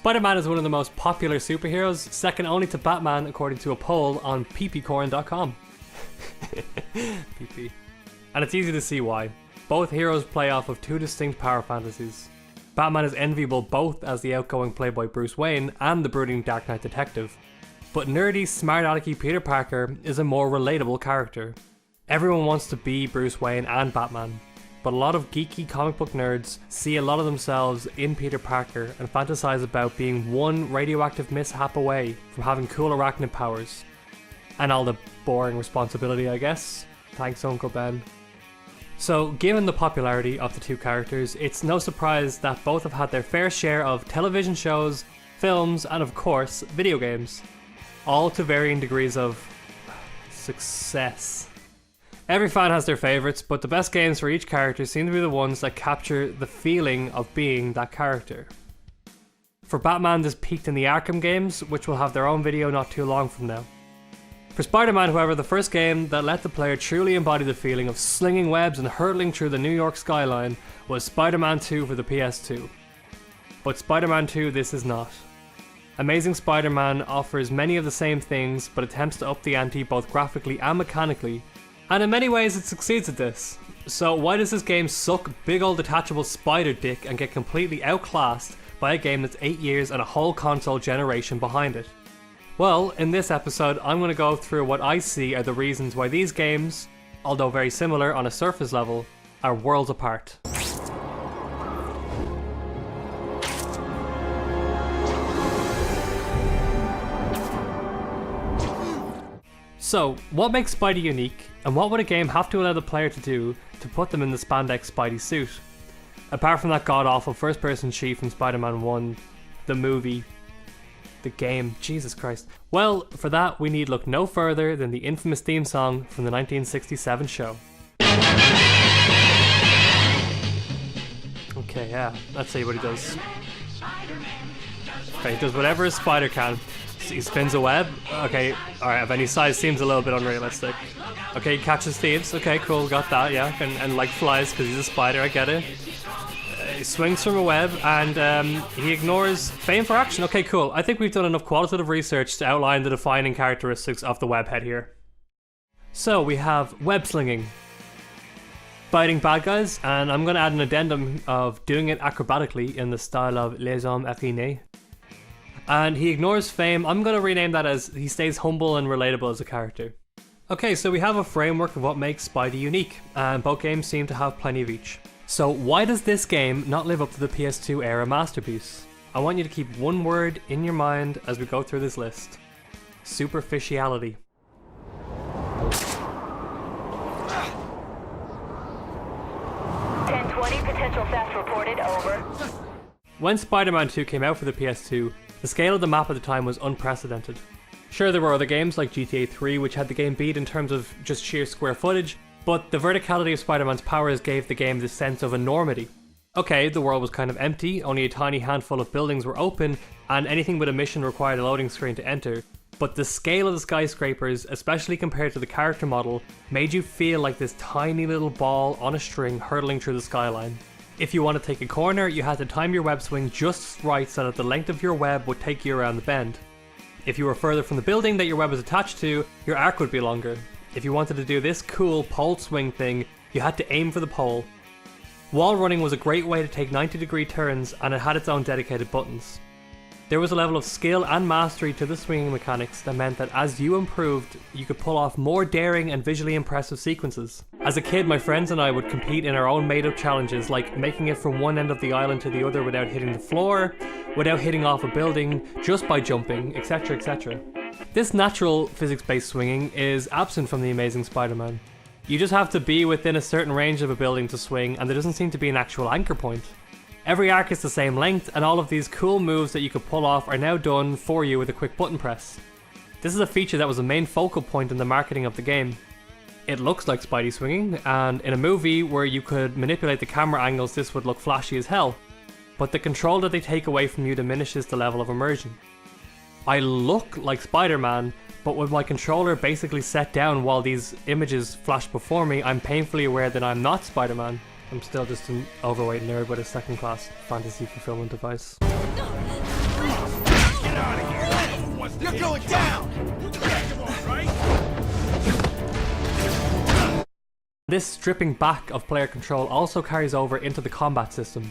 Spider-Man is one of the most popular superheroes, second only to Batman according to a poll on ppcorn.com. PP. And it's easy to see why. Both heroes play off of two distinct power fantasies. Batman is enviable both as the outgoing playboy Bruce Wayne and the brooding Dark Knight detective. But nerdy, smart-alecky Peter Parker is a more relatable character. Everyone wants to be Bruce Wayne and Batman, but a lot of geeky comic book nerds see a lot of themselves in Peter Parker and fantasize about being one radioactive mishap away from having cool arachnid powers. And all the boring responsibility, I guess. Thanks, Uncle Ben. So, given the popularity of the two characters, it's no surprise that both have had their fair share of television shows, films, and of course, video games. All to varying degrees of success. Every fan has their favourites, but the best games for each character seem to be the ones that capture the feeling of being that character. For Batman, this peaked in the Arkham games, which will have their own video not too long from now. For Spider-Man, however, the first game that let the player truly embody the feeling of slinging webs and hurtling through the New York skyline was Spider-Man 2 for the PS2. But Spider-Man 2 this is not. Amazing Spider-Man offers many of the same things, but attempts to up the ante both graphically and mechanically, and in many ways it succeeds at this. So why does this game suck big old detachable spider dick and get completely outclassed by a game that's 8 years and a whole console generation behind it? Well, in this episode, I'm going to go through what I see are the reasons why these games, although very similar on a surface level, are worlds apart. So, what makes Spidey unique, and what would a game have to allow the player to do to put them in the spandex Spidey suit? Apart from that god-awful first-person sheet from Spider-Man 1, the movie, the game, Jesus Christ. Well, for that we need look no further than the infamous theme song from the 1967 show. Okay, yeah, let's see what he does. Okay, he does whatever a spider can. He spins a web. Okay, alright, of any size seems a little bit unrealistic. Okay, he catches thieves. Okay, cool, got that, yeah. And like flies because he's a spider, I get it. He swings from a web and he ignores fame for action. Okay, cool. I think we've done enough qualitative research to outline the defining characteristics of the webhead here. So we have web slinging, biting bad guys, and I'm going to add an addendum of doing it acrobatically in the style of Les Hommes Arinés. And he ignores fame. I'm going to rename that as he stays humble and relatable as a character. Okay, so we have a framework of what makes Spidey unique, and both games seem to have plenty of each. So why does this game not live up to the PS2 era masterpiece? I want you to keep one word in your mind as we go through this list. Superficiality. Potential theft reported, over. When Spider-Man 2 came out for the PS2, the scale of the map at the time was unprecedented. Sure, there were other games like GTA 3 which had the game beat in terms of just sheer square footage, but the verticality of Spider-Man's powers gave the game this sense of enormity. Okay, the world was kind of empty, only a tiny handful of buildings were open, and anything with a mission required a loading screen to enter, but the scale of the skyscrapers, especially compared to the character model, made you feel like this tiny little ball on a string hurtling through the skyline. If you want to take a corner, you had to time your web swing just right so that the length of your web would take you around the bend. If you were further from the building that your web was attached to, your arc would be longer. If you wanted to do this cool pole swing thing, you had to aim for the pole. Wall running was a great way to take 90-degree turns, and it had its own dedicated buttons. There was a level of skill and mastery to the swinging mechanics that meant that as you improved, you could pull off more daring and visually impressive sequences. As a kid, my friends and I would compete in our own made-up challenges, like making it from one end of the island to the other without hitting the floor, without hitting off a building, just by jumping, etc, etc. This natural physics-based swinging is absent from The Amazing Spider-Man. You just have to be within a certain range of a building to swing, and there doesn't seem to be an actual anchor point. Every arc is the same length, and all of these cool moves that you could pull off are now done for you with a quick button press. This is a feature that was a main focal point in the marketing of the game. It looks like Spidey swinging, and in a movie where you could manipulate the camera angles this would look flashy as hell, but the control that they take away from you diminishes the level of immersion. I look like Spider-Man, but with my controller basically set down while these images flash before me, I'm painfully aware that I'm not Spider-Man. I'm still just an overweight nerd with a second-class fantasy fulfillment device. this stripping back of player control also carries over into the combat system.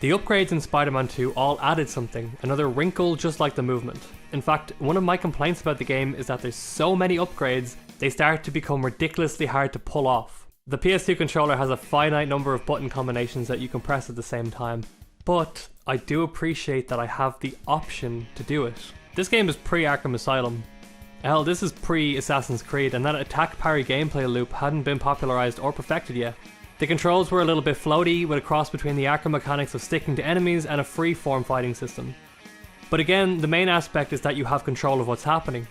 The upgrades in Spider-Man 2 all added something, another wrinkle just like the movement. In fact, one of my complaints about the game is that there's so many upgrades, they start to become ridiculously hard to pull off. The PS2 controller has a finite number of button combinations that you can press at the same time, but I do appreciate that I have the option to do it. This game is pre-Arkham Asylum. Hell, this is pre-Assassin's Creed, and that attack parry gameplay loop hadn't been popularized or perfected yet. The controls were a little bit floaty, with a cross between the Arkham mechanics of sticking to enemies and a free-form fighting system. But again, the main aspect is that you have control of what's happening.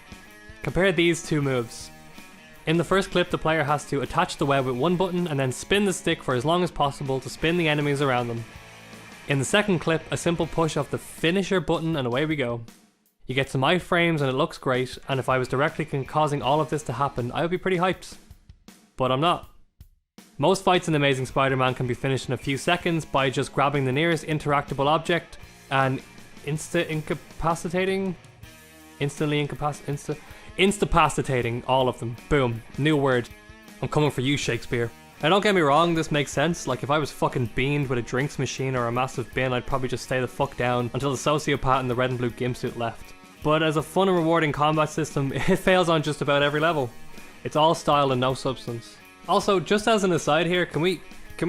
Compare these two moves. In the first clip, the player has to attach the web with one button and then spin the stick for as long as possible to spin the enemies around them. In the second clip, a simple push of the finisher button and away we go. You get some iframes and it looks great, and if I was directly causing all of this to happen, I would be pretty hyped. But I'm not. Most fights in Amazing Spider-Man can be finished in a few seconds by just grabbing the nearest interactable object and incapacitating all of them. Boom. New word. I'm coming for you, Shakespeare. And don't get me wrong, this makes sense. Like, if I was fucking beamed with a drinks machine or a massive bin, I'd probably just stay the fuck down until the sociopath in the red and blue gimp suit left. But as a fun and rewarding combat system, it fails on just about every level. It's all style and no substance. Also, just as an aside here, can we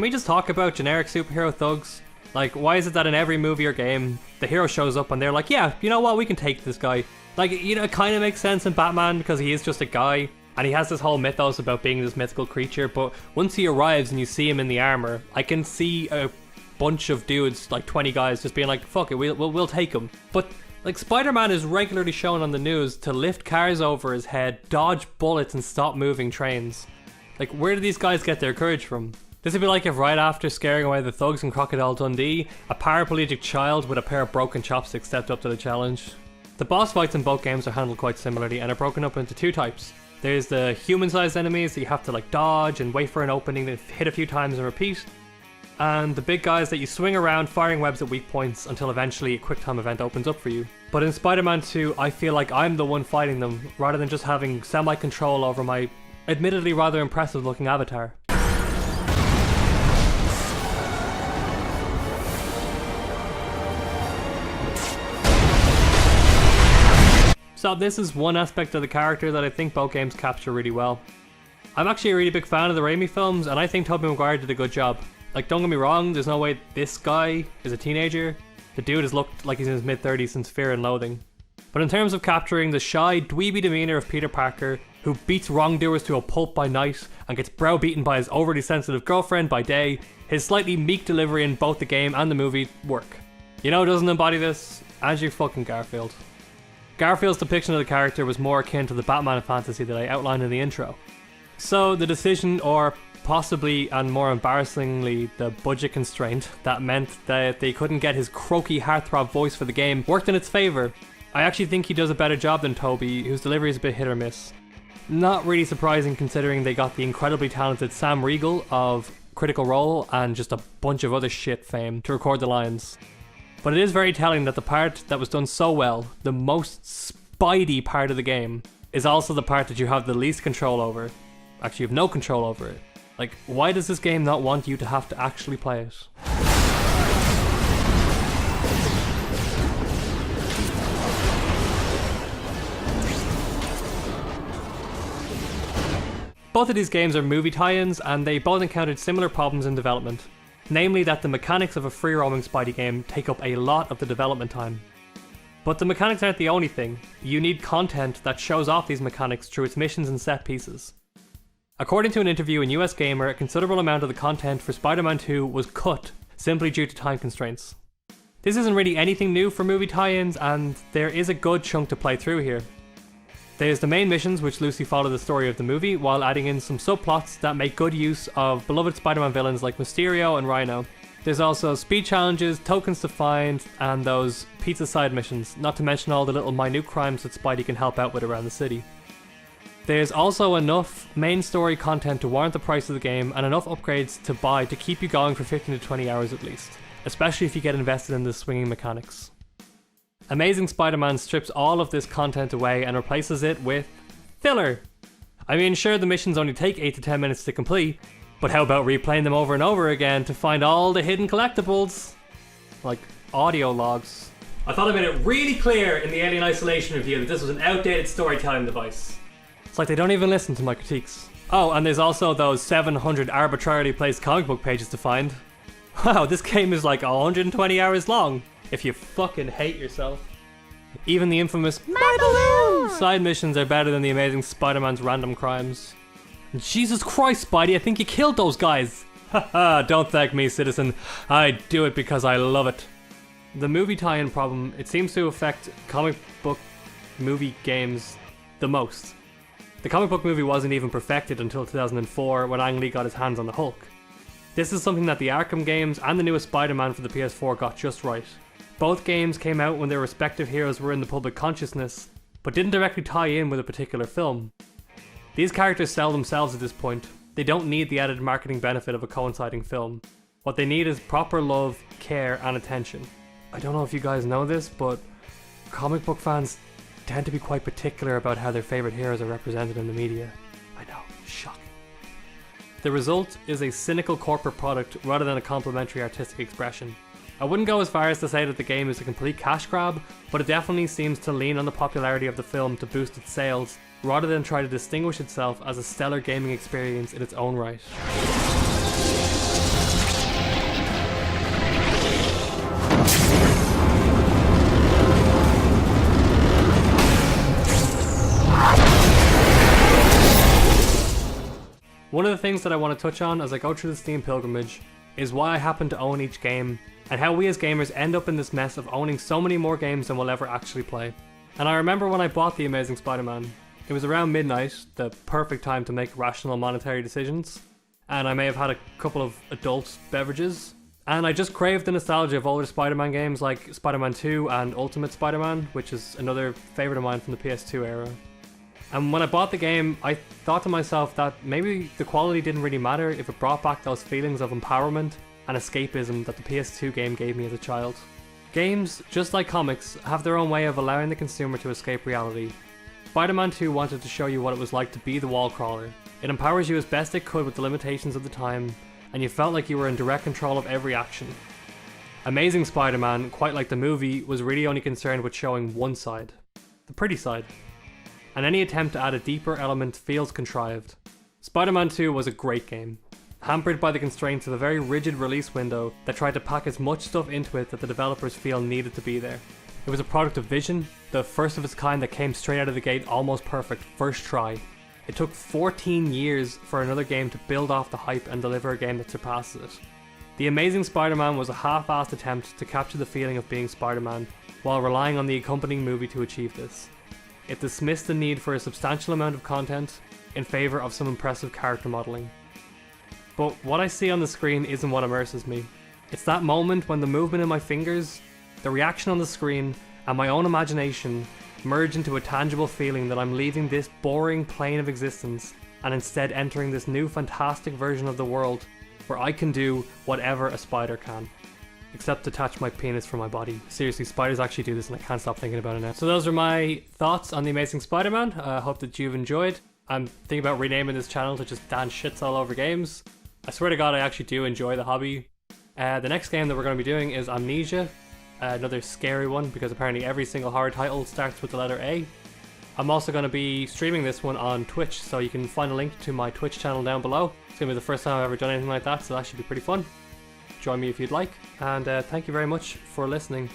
just talk about generic superhero thugs? Like, why is it that in every movie or game, the hero shows up and they're like, yeah, you know what, we can take this guy. Like, you know, it kind of makes sense in Batman because he is just a guy. And he has this whole mythos about being this mythical creature, but once he arrives and you see him in the armor, I can see a bunch of dudes, like 20 guys, just being like, fuck it, we'll take him. But, like, Spider-Man is regularly shown on the news to lift cars over his head, dodge bullets, and stop moving trains. Like, where do these guys get their courage from? This would be like if right after scaring away the thugs in Crocodile Dundee, a paraplegic child with a pair of broken chopsticks stepped up to the challenge. The boss fights in both games are handled quite similarly and are broken up into two types. There's the human-sized enemies that you have to like dodge and wait for an opening to hit a few times and repeat. And the big guys that you swing around firing webs at weak points until eventually a quick time event opens up for you. But in Spider-Man 2, I feel like I'm the one fighting them rather than just having semi-control over my admittedly rather impressive looking avatar. So this is one aspect of the character that I think both games capture really well. I'm actually a really big fan of the Raimi films, and I think Tobey Maguire did a good job. Like, don't get me wrong, there's no way this guy is a teenager. The dude has looked like he's in his mid-30s since Fear and Loathing. But in terms of capturing the shy, dweeby demeanour of Peter Parker, who beats wrongdoers to a pulp by night and gets browbeaten by his overly sensitive girlfriend by day, his slightly meek delivery in both the game and the movie work. You know who doesn't embody this? Andrew fucking Garfield. Garfield's depiction of the character was more akin to the Batman fantasy that I outlined in the intro. So the decision, or possibly and more embarrassingly the budget constraint that meant that they couldn't get his croaky heartthrob voice for the game, worked in its favour. I actually think he does a better job than Tobey, whose delivery is a bit hit or miss. Not really surprising considering they got the incredibly talented Sam Riegel of Critical Role and just a bunch of other shit fame to record the lines. But it is very telling that the part that was done so well, the most Spidey part of the game, is also the part that you have the least control over. Actually, you have no control over it. Like, why does this game not want you to have to actually play it? Both of these games are movie tie-ins, and they both encountered similar problems in development. Namely that the mechanics of a free-roaming Spidey game take up a lot of the development time. But the mechanics aren't the only thing. You need content that shows off these mechanics through its missions and set pieces. According to an interview in US Gamer, a considerable amount of the content for Spider-Man 2 was cut, simply due to time constraints. This isn't really anything new for movie tie-ins, and there is a good chunk to play through here. There's the main missions, which loosely follow the story of the movie, while adding in some subplots that make good use of beloved Spider-Man villains like Mysterio and Rhino. There's also speed challenges, tokens to find, and those pizza side missions, not to mention all the little minute crimes that Spidey can help out with around the city. There's also enough main story content to warrant the price of the game, and enough upgrades to buy to keep you going for 15 to 20 hours at least, especially if you get invested in the swinging mechanics. Amazing Spider-Man strips all of this content away and replaces it with filler. I mean, sure, the missions only take 8 to 10 minutes to complete, but how about replaying them over and over again to find all the hidden collectibles? Like audio logs. I thought I made it really clear in the Alien Isolation review that this was an outdated storytelling device. It's like they don't even listen to my critiques. Oh, and there's also those 700 arbitrarily placed comic book pages to find. Wow, this game is like 120 hours long, if you fucking hate yourself. Even the infamous My Balloon side missions are better than the Amazing Spider-Man's random crimes. Jesus Christ, Spidey, I think you killed those guys! Haha, don't thank me, citizen. I do it because I love it. The movie tie-in problem, it seems to affect comic book movie games the most. The comic book movie wasn't even perfected until 2004 when Ang Lee got his hands on the Hulk. This is something that the Arkham games and the newest Spider-Man for the PS4 got just right. Both games came out when their respective heroes were in the public consciousness, but didn't directly tie in with a particular film. These characters sell themselves at this point. They don't need the added marketing benefit of a coinciding film. What they need is proper love, care, and attention. I don't know if you guys know this, but comic book fans tend to be quite particular about how their favourite heroes are represented in the media. I know, shocking. The result is a cynical corporate product rather than a complimentary artistic expression. I wouldn't go as far as to say that the game is a complete cash grab, but it definitely seems to lean on the popularity of the film to boost its sales, rather than try to distinguish itself as a stellar gaming experience in its own right. One of the things that I want to touch on as I go through the Steam pilgrimage is why I happen to own each game, and how we as gamers end up in this mess of owning so many more games than we'll ever actually play. And I remember when I bought The Amazing Spider-Man, it was around midnight, the perfect time to make rational monetary decisions, and I may have had a couple of adult beverages, and I just craved the nostalgia of older Spider-Man games like Spider-Man 2 and Ultimate Spider-Man, which is another favourite of mine from the PS2 era. And when I bought the game, I thought to myself that maybe the quality didn't really matter if it brought back those feelings of empowerment and escapism that the PS2 game gave me as a child. Games, just like comics, have their own way of allowing the consumer to escape reality. Spider-Man 2 wanted to show you what it was like to be the wall crawler. It empowers you as best it could with the limitations of the time, and you felt like you were in direct control of every action. Amazing Spider-Man, quite like the movie, was really only concerned with showing one side. The pretty side. And any attempt to add a deeper element feels contrived. Spider-Man 2 was a great game, hampered by the constraints of a very rigid release window that tried to pack as much stuff into it that the developers feel needed to be there. It was a product of vision, the first of its kind that came straight out of the gate almost perfect, first try. It took 14 years for another game to build off the hype and deliver a game that surpasses it. The Amazing Spider-Man was a half-assed attempt to capture the feeling of being Spider-Man, while relying on the accompanying movie to achieve this. It dismissed the need for a substantial amount of content in favour of some impressive character modelling. But what I see on the screen isn't what immerses me. It's that moment when the movement in my fingers, the reaction on the screen, and my own imagination merge into a tangible feeling that I'm leaving this boring plane of existence and instead entering this new fantastic version of the world where I can do whatever a spider can. Except detach my penis from my body. Seriously, spiders actually do this and I can't stop thinking about it now. So those are my thoughts on The Amazing Spider-Man. I hope that you've enjoyed. I'm thinking about renaming this channel to just Dan Shits All Over Games. I swear to God I actually do enjoy the hobby. The next game that we're going to be doing is Amnesia. Another scary one because apparently every single horror title starts with the letter A. I'm also going to be streaming this one on Twitch, so you can find a link to my Twitch channel down below. It's going to be the first time I've ever done anything like that, so that should be pretty fun. Join me if you'd like, and thank you very much for listening,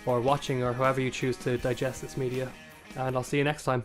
or watching, or however you choose to digest this media, and I'll see you next time.